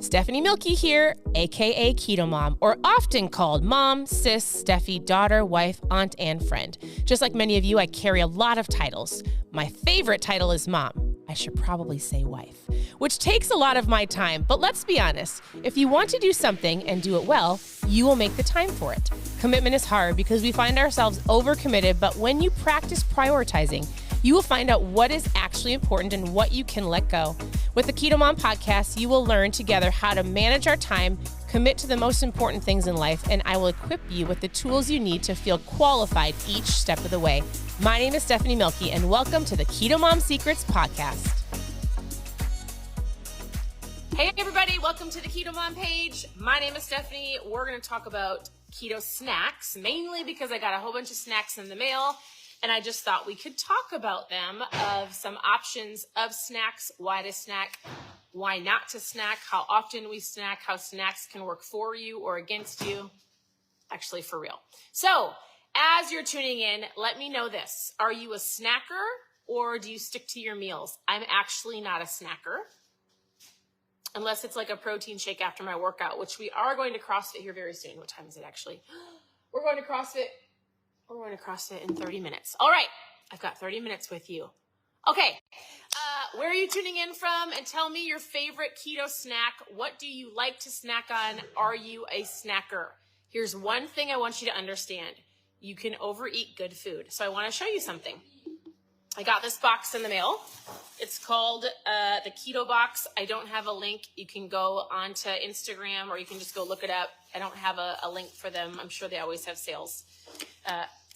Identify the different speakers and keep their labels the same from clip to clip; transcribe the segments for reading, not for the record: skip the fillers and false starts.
Speaker 1: Stephanie Milky here, aka KetoMOM, or often called mom, sis, Steffi, daughter, wife, aunt, and friend. Just like many of you, I carry a lot of titles. My favorite title is mom. I should probably say wife, which takes a lot of my time. But let's be honest, if you want to do something and do it well, you will make the time for it. Commitment is hard because we find ourselves overcommitted, but when you practice prioritizing, you will find out what is actually important and what you can let go. With the KetoMOM podcast, you will learn together how to manage our time, commit to the most important things in life, and I will equip you with the tools you need to feel qualified each step of the way. My name is Stephanie Milky, and welcome to the KetoMOM Secrets podcast. Hey everybody, welcome to the KetoMOM page. My name is Stephanie. We're going to talk about keto snacks, mainly because I got a whole bunch of snacks in the mail. And I just thought we could talk about them, of some options of snacks, why to snack, why not to snack, how often we snack, how snacks can work for you or against you, actually for real. So as you're tuning in, let me know this. Are you a snacker or do you stick to your meals? I'm actually not a snacker, unless it's like a protein shake after my workout, which we are going to CrossFit here very soon. What time is it actually? We're going to CrossFit. We're going to CrossFit in 30 minutes. All right. I've got 30 minutes with you. Okay. Where are you tuning in from? And tell me your favorite keto snack. What do you like to snack on? Are you a snacker? Here's one thing I want you to understand. You can overeat good food. So I want to show you something. I got this box in the mail. It's called the Keto box. I don't have a link. You can go onto Instagram or you can just go look it up. I don't have a link for them. I'm sure they always have sales.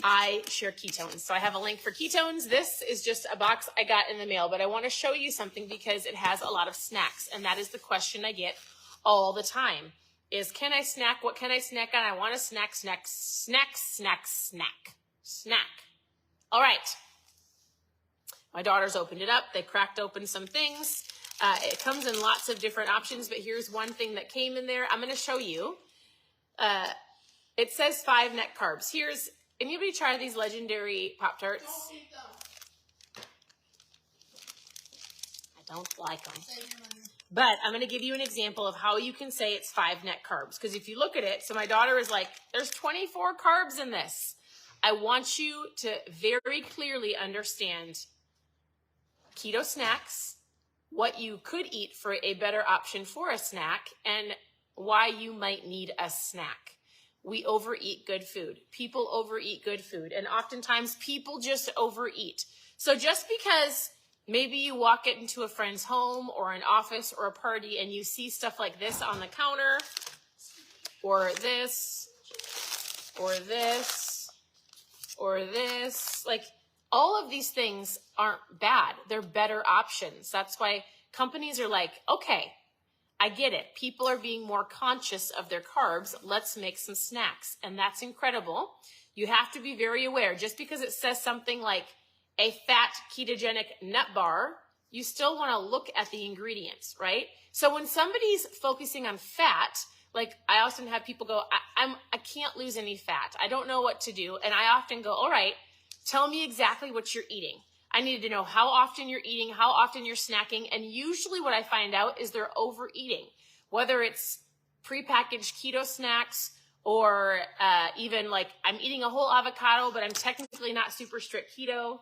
Speaker 1: I share ketones. So I have a link for ketones. This is just a box I got in the mail, but I want to show you something because it has a lot of snacks. And that is the question I get all the time is, can I snack? What can I snack on? I want to snack. All right. My daughters opened it up. They cracked open some things. It comes in lots of different options, but here's one thing that came in there. I'm going to show you. It says 5 net carbs. Anybody try these legendary Pop-Tarts? I don't like them. But I'm going to give you an example of how you can say it's 5 net carbs. Because if you look at it, so my daughter is like, there's 24 carbs in this. I want you to very clearly understand keto snacks, what you could eat for a better option for a snack, and why you might need a snack. We overeat good food. People overeat good food. And oftentimes people just overeat. So just because maybe you walk into a friend's home or an office or a party and you see stuff like this on the counter, or this, or this, or this, like all of these things aren't bad. They're better options. That's why companies are like, okay, I get it. People are being more conscious of their carbs. Let's make some snacks. And that's incredible. You have to be very aware. Just because it says something like a fat ketogenic nut bar, you still want to look at the ingredients, right? So when somebody's focusing on fat, like I often have people go, I can't lose any fat. I don't know what to do. And I often go, all right, tell me exactly what you're eating. I needed to know how often you're eating, how often you're snacking. And usually what I find out is they're overeating, whether it's prepackaged keto snacks or even like I'm eating a whole avocado, but I'm technically not super strict keto,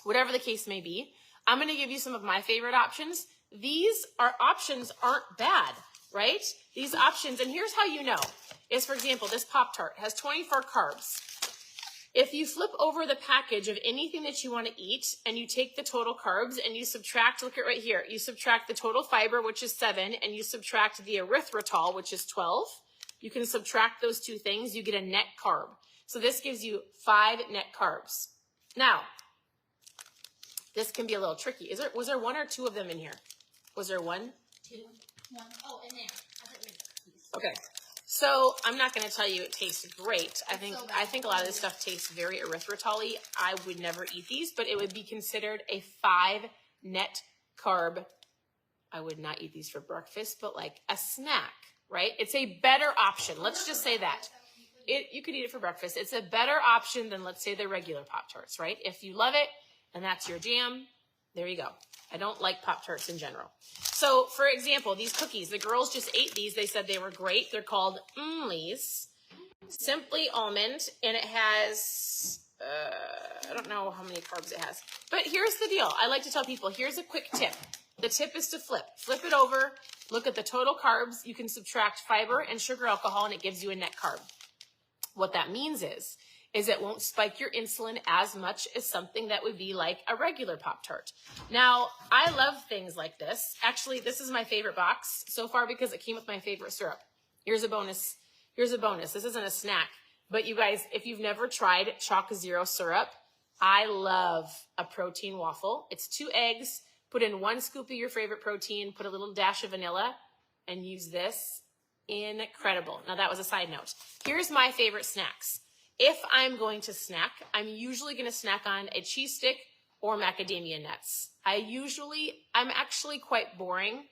Speaker 1: whatever the case may be. I'm going to give you some of my favorite options. These options aren't bad, right? These options, and here's how you know, is for example, this Pop-Tart has 24 carbs. If you flip over the package of anything that you want to eat and you take the total carbs and you subtract, look at right here, you subtract the total fiber, which is 7, and you subtract the erythritol, which is 12. You can subtract those two things, you get a net carb. So this gives you 5 net carbs. Now, this can be a little tricky. Was there 1 or 2 of them in here? Was there 1?
Speaker 2: 2, 1. Oh, in there.
Speaker 1: Okay. So I'm not going to tell you it tastes great. I think a lot of this stuff tastes very erythritol-y. I would never eat these, but it would be considered a 5 net carb. I would not eat these for breakfast, but like a snack, right? It's a better option. Let's just say that. You could eat it for breakfast. It's a better option than, let's say, the regular Pop-Tarts, right? If you love it and that's your jam, there you go. I don't like Pop-Tarts in general. So, for example, these cookies, the girls just ate these. They said they were great. They're called Mlees, simply almond, and it has, I don't know how many carbs it has. But here's the deal. I like to tell people, here's a quick tip. The tip is to flip. Flip it over, look at the total carbs. You can subtract fiber and sugar alcohol, and it gives you a net carb. What that means is it won't spike your insulin as much as something that would be like a regular Pop-Tart. Now, I love things like this. Actually, this is my favorite box so far because it came with my favorite syrup. Here's a bonus. Here's a bonus. This isn't a snack, but you guys, if you've never tried Choc Zero syrup, I love a protein waffle. It's 2 eggs. Put in 1 scoop of your favorite protein, put a little dash of vanilla, and use this. Incredible. Now, that was a side note. Here's my favorite snacks. If I'm going to snack, I'm usually going to snack on a cheese stick or macadamia nuts. I'm actually quite boring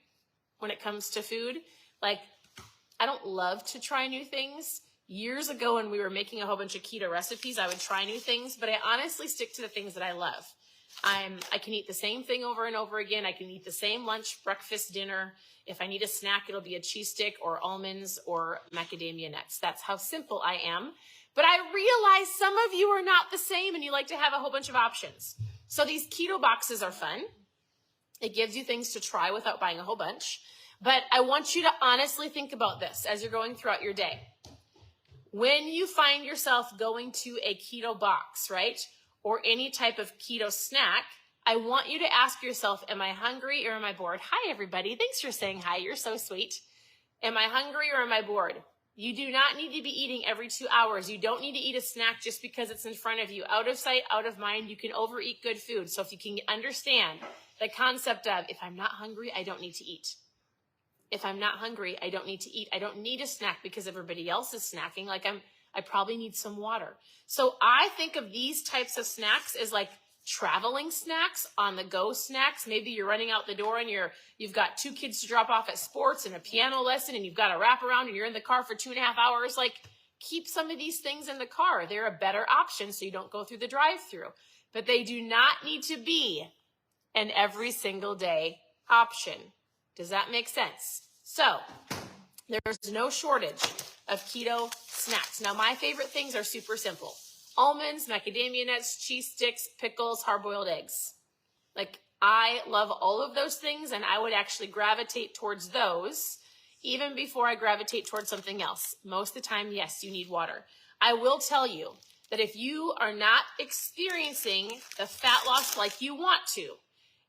Speaker 1: when it comes to food. Like, I don't love to try new things. Years ago when we were making a whole bunch of keto recipes, I would try new things, but I honestly stick to the things that I love. I can eat the same thing over and over again. I can eat the same lunch, breakfast, dinner. If I need a snack, it'll be a cheese stick or almonds or macadamia nuts. That's how simple I am. But I realize some of you are not the same and you like to have a whole bunch of options. So these keto boxes are fun. It gives you things to try without buying a whole bunch. But I want you to honestly think about this as you're going throughout your day. When you find yourself going to a keto box, right, or any type of keto snack, I want you to ask yourself, am I hungry or am I bored? Hi, everybody. Thanks for saying hi. You're so sweet. Am I hungry or am I bored? You do not need to be eating every 2 hours. You don't need to eat a snack just because it's in front of you. Out of sight, out of mind, you can overeat good food. So if you can understand the concept of, if I'm not hungry, I don't need to eat. If I'm not hungry, I don't need to eat. I don't need a snack because everybody else is snacking. Like I probably need some water. So I think of these types of snacks as like traveling snacks, on the go snacks. Maybe you're running out the door and you've got 2 kids to drop off at sports and a piano lesson and you've got to wrap around and you're in the car for 2.5 hours. Like, keep some of these things in the car. They're a better option so you don't go through the drive-through. But they do not need to be an every single day option. Does that make sense? So there's no shortage of keto snacks. Now, my favorite things are super simple. Almonds, macadamia nuts, cheese sticks, pickles, hard-boiled eggs. Like, I love all of those things, and I would actually gravitate towards those even before I gravitate towards something else. Most of the time, yes, you need water. I will tell you that if you are not experiencing the fat loss like you want to,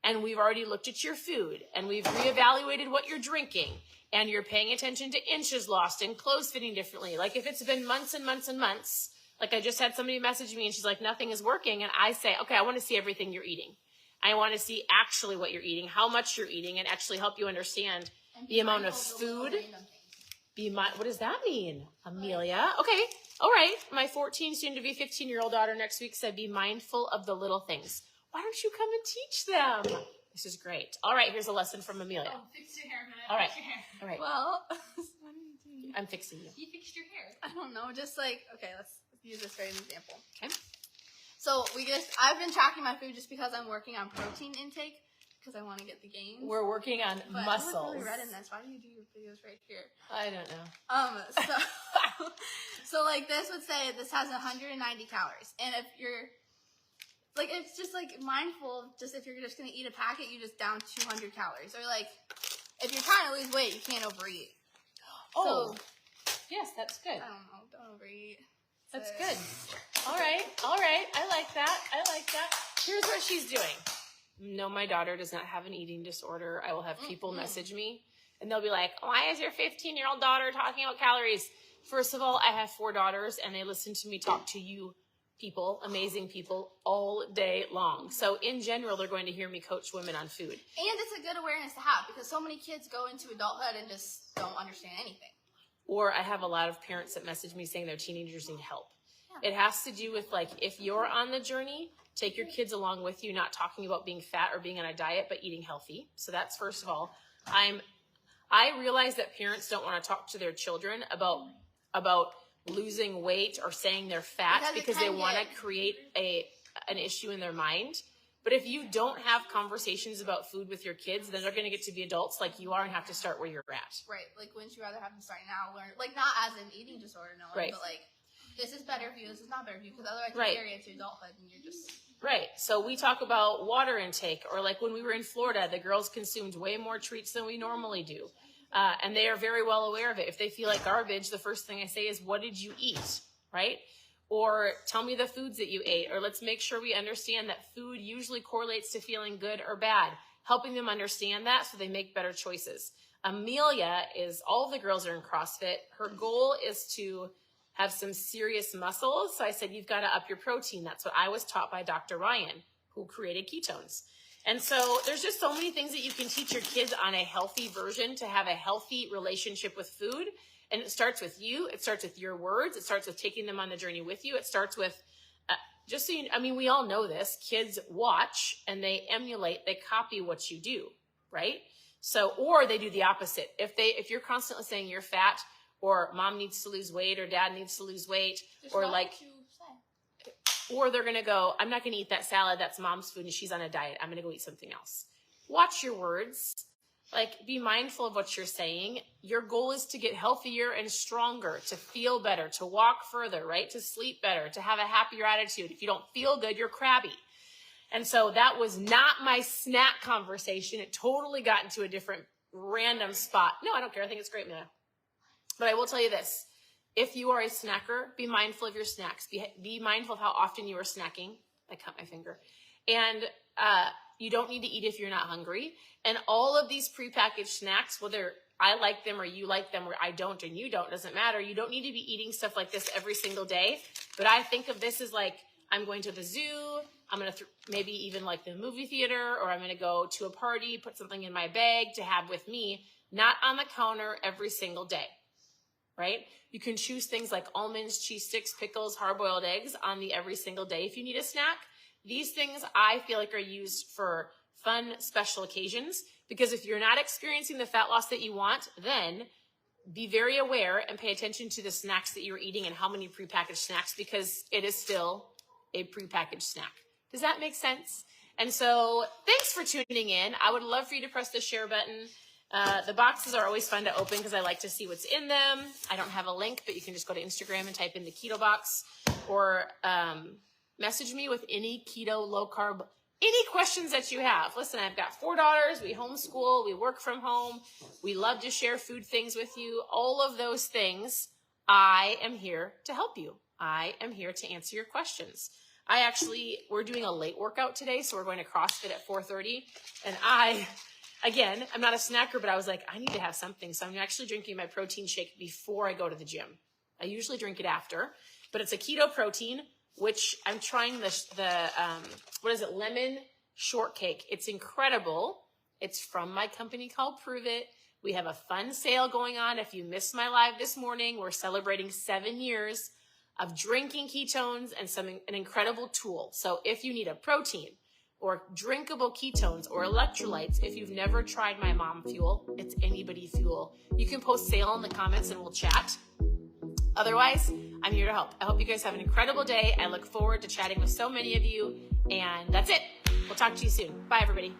Speaker 1: and we've already looked at your food, and we've reevaluated what you're drinking, and you're paying attention to inches lost and clothes fitting differently, like if it's been months and months and months, like I just had somebody message me and she's like, nothing is working. And I say, okay, I want to see everything you're eating. I want to see actually what you're eating, how much you're eating, and actually help you understand the amount of food. What does that mean, Amelia? Okay. All right. My 14, soon to be 15-year-old daughter next week said, be mindful of the little things. Why don't you come and teach them? This is great. All right. Here's a lesson from Amelia.
Speaker 2: Oh, fix your hair, man.
Speaker 1: All right.
Speaker 2: Fix your hair.
Speaker 1: All right.
Speaker 3: Well, what are you doing?
Speaker 1: I'm fixing you.
Speaker 2: You fixed your hair.
Speaker 3: I don't know. Just like, okay, let's use this for an example.
Speaker 1: Okay.
Speaker 3: So I've been tracking my food just because I'm working on protein intake because I want to get the gains.
Speaker 1: We're working on
Speaker 3: But
Speaker 1: muscles.
Speaker 3: I look really red in this. Why do you do your videos right here?
Speaker 1: I don't know.
Speaker 3: So like this would say this has 190 calories, and if you're like, it's just like mindful. Just if you're just gonna eat a packet, you just down 200 calories. Or like, if you're trying to lose weight, you can't overeat.
Speaker 1: Oh,
Speaker 3: So,
Speaker 1: yes, that's good.
Speaker 3: I don't know. Don't overeat.
Speaker 1: That's good. All right. I like that. Here's what she's doing. No, my daughter does not have an eating disorder. I will have people message me, and they'll be like, why is your 15-year-old daughter talking about calories? First of all, I have 4 daughters, and they listen to me talk to you people, amazing people, all day long. So in general, they're going to hear me coach women on food.
Speaker 3: And it's a good awareness to have because so many kids go into adulthood and just don't understand anything.
Speaker 1: Or I have a lot of parents that message me saying their teenagers need help. Yeah. It has to do with, like, if you're on the journey, take your kids along with you, not talking about being fat or being on a diet, but eating healthy. So that's first of all. I realize that parents don't want to talk to their children about losing weight or saying they're fat because they want to create an issue in their mind. But if you don't have conversations about food with your kids, then they're going to get to be adults like you are and have to start where you're at.
Speaker 3: Right. Like, wouldn't you rather have them start now, learn, like, not as an eating disorder, no,
Speaker 1: Right.
Speaker 3: but like, this is better for you, this is not better for you, because otherwise
Speaker 1: Right.
Speaker 3: you carry it to adulthood and you're just...
Speaker 1: Right. So we talk about water intake, or like when we were in Florida, the girls consumed way more treats than we normally do. And they are very well aware of it. If they feel like garbage, the first thing I say is, what did you eat? Right? Or tell me the foods that you ate, or let's make sure we understand that food usually correlates to feeling good or bad, helping them understand that so they make better choices. Amelia is, all the girls are in CrossFit. Her goal is to have some serious muscles. So I said, you've got to up your protein. That's what I was taught by Dr. Ryan, who created ketones. And so there's just so many things that you can teach your kids on a healthy version to have a healthy relationship with food. And it starts with you. It starts with your words. It starts with taking them on the journey with you. It starts with, just so you know, I mean, we all know this. Kids watch and they emulate, they copy what you do, right? So, or they do the opposite. If you're constantly saying you're fat, or mom needs to lose weight, or dad needs to lose weight,
Speaker 3: Just
Speaker 1: or
Speaker 3: what
Speaker 1: like,
Speaker 3: you say.
Speaker 1: or they're going to go, I'm not going to eat that salad. That's mom's food and she's on a diet. I'm going to go eat something else. Watch your words. Like, be mindful of what you're saying. Your goal is to get healthier and stronger, to feel better, to walk further, right? To sleep better, to have a happier attitude. If you don't feel good, you're crabby. And so that was not my snack conversation. It totally got into a different random spot. No, I don't care. I think it's great, Mia. But I will tell you this. If you are a snacker, be mindful of your snacks. Be mindful of how often you are snacking. I cut my finger. And you don't need to eat if you're not hungry. And all of these prepackaged snacks, whether I like them or you like them or I don't and you don't, doesn't matter. You don't need to be eating stuff like this every single day. But I think of this as like, I'm going to the zoo. I'm going to maybe even like the movie theater, or I'm going to go to a party, put something in my bag to have with me, not on the counter every single day. Right? You can choose things like almonds, cheese sticks, pickles, hard-boiled eggs on the every single day if you need a snack. These things I feel like are used for fun, special occasions, because if you're not experiencing the fat loss that you want, then be very aware and pay attention to the snacks that you're eating and how many prepackaged snacks, because it is still a prepackaged snack. Does that make sense? And so thanks for tuning in. I would love for you to press the share button. The boxes are always fun to open because I like to see what's in them. I don't have a link, but you can just go to Instagram and type in the keto box, or message me with any keto, low carb, any questions that you have. Listen, I've got 4 daughters. We homeschool. We work from home. We love to share food things with you. All of those things, I am here to help you. I am here to answer your questions. We're doing a late workout today, so we're going to CrossFit at 4:30. And again, I'm not a snacker, but I was like, I need to have something. So I'm actually drinking my protein shake before I go to the gym. I usually drink it after, but it's a keto protein, which I'm trying lemon shortcake. It's incredible. It's from my company called Prove It. We have a fun sale going on. If you missed my live this morning, we're celebrating 7 years of drinking ketones and an incredible tool. So if you need a protein or drinkable ketones or electrolytes, if you've never tried my mom fuel, it's anybody fuel. You can post sale in the comments and we'll chat. Otherwise, I'm here to help. I hope you guys have an incredible day. I look forward to chatting with so many of you. And that's it. We'll talk to you soon. Bye, everybody.